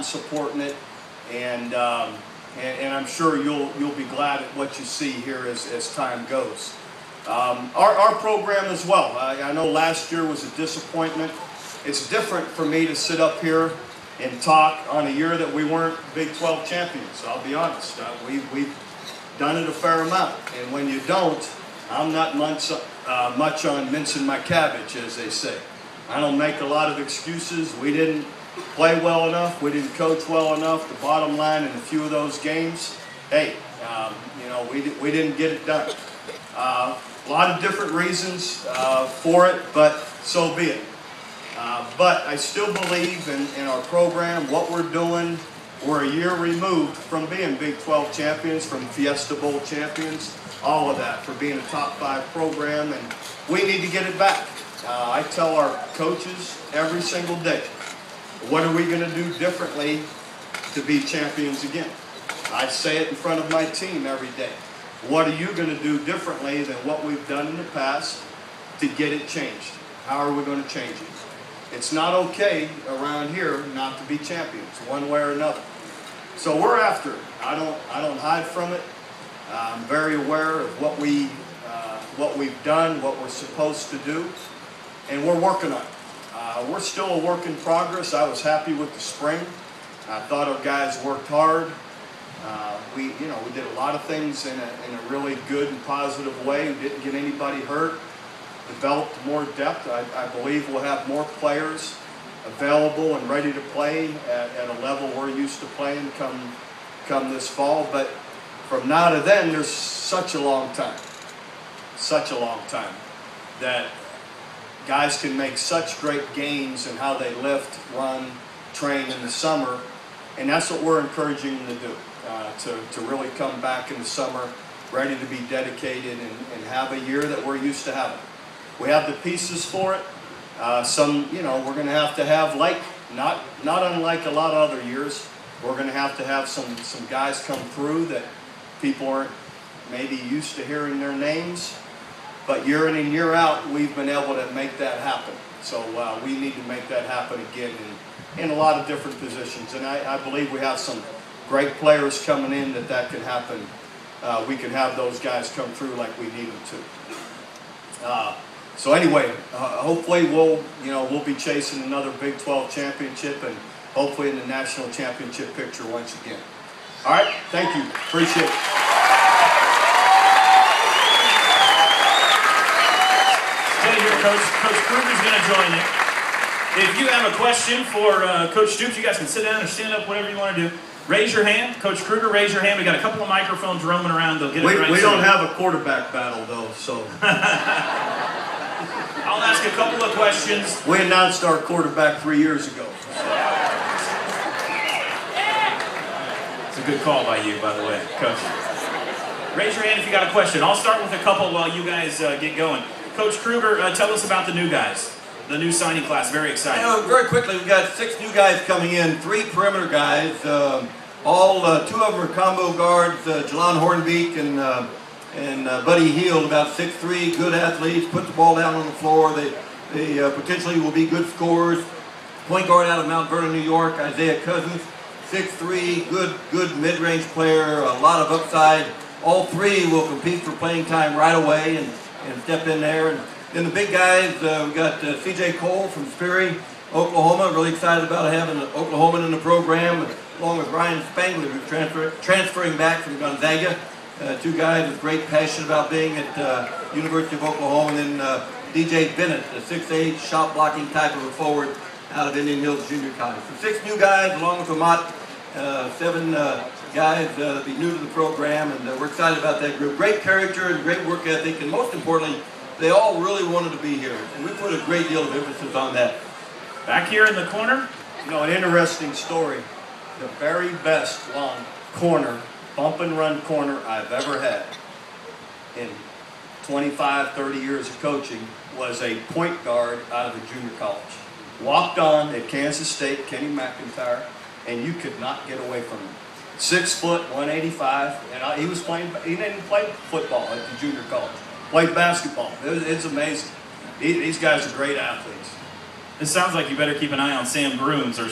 and supporting it, and I'm sure you'll be glad at what you see here as time goes. Our program as well. I know last year was a disappointment. It's different for me to sit up here and talk on a year that we weren't Big 12 champions. I'll be honest. We've done it a fair amount, and when you don't, I'm not much on mincing my cabbage, as they say. I don't make a lot of excuses. We didn't play well enough. We didn't coach well enough. The bottom line in a few of those games, hey, you know, we didn't get it done. A lot of different reasons for it, but so be it. But I still believe in our program, what we're doing. We're a year removed from being Big 12 champions, from Fiesta Bowl champions, all of that, for being a top 5 program, and we need to get it back. I tell our coaches every single day, what are we going to do differently to be champions again? I say it in front of my team every day. What are you going to do differently than what we've done in the past to get it changed? How are we going to change it? It's not okay around here not to be champions, one way or another. So we're after it. I don't hide from it. I'm very aware of what we've done, what we're supposed to do, and we're working on it. We're still a work in progress. I was happy with the spring. I thought our guys worked hard. We did a lot of things in a really good and positive way. We didn't get anybody hurt. Developed more depth. I believe we'll have more players available and ready to play at a level we're used to playing come this fall. But from now to then, there's such a long time that guys can make such great gains in how they lift, run, train in the summer, and that's what we're encouraging them to do, to really come back in the summer ready to be dedicated and have a year that we're used to having. We have the pieces for it. We're going to have like, not unlike a lot of other years, we're going to have some guys come through that people aren't maybe used to hearing their names, but year in and year out, we've been able to make that happen. So we need to make that happen again in a lot of different positions. And I believe we have some great players coming in that can happen. We can have those guys come through like we need them to. So anyway, hopefully we'll be chasing another Big 12 championship and hopefully in the national championship picture once again. All right, thank you. Appreciate it. Stay here, Coach. Coach Kruger's going to join you. If you have a question for Coach Stoops, you guys can sit down or stand up, whatever you want to do. Raise your hand. Coach Kruger, raise your hand. We got a couple of microphones roaming around. They'll get it right. We don't have a quarterback battle, though, so. I'll ask a couple of questions. We announced our quarterback 3 years ago. It's a good call by you, by the way, Coach. Raise your hand if you got a question. I'll start with a couple while you guys get going. Coach Kruger, tell us about the new guys, the new signing class. Very exciting. Very quickly, we've got 6 new guys coming in, 3 perimeter guys. All 2 of them are combo guards, Jelon Hornbeek and Buddy Heald, about 6'3", good athletes, put the ball down on the floor. They potentially will be good scorers. Point guard out of Mount Vernon, New York, Isaiah Cousins, 6'3", good mid-range player, a lot of upside. All 3 will compete for playing time right away and step in there. And then the big guys, we got C.J. Cole from Sperry, Oklahoma. Really excited about having an Oklahoman in the program, along with Ryan Spangler, who's transferring back from Gonzaga. 2 guys with great passion about being at University of Oklahoma. And then DJ Bennett, a 6'8", shot blocking type of a forward out of Indian Hills Junior College. So 6 new guys, along with Amat, 7 guys that'll be new to the program, and we're excited about that group. Great character and great work ethic, and most importantly, they all really wanted to be here, and we put a great deal of emphasis on that. Back here in the corner, an interesting story. The very best long corner, bump and run corner I've ever had in 25, 30 years of coaching was a point guard out of a junior college. Walked on at Kansas State, Kenny McIntyre, and you could not get away from him. 6 foot, 185, and he didn't play football at the junior college. Played basketball. It's amazing. These guys are great athletes. It sounds like you better keep an eye on Sam Grooms or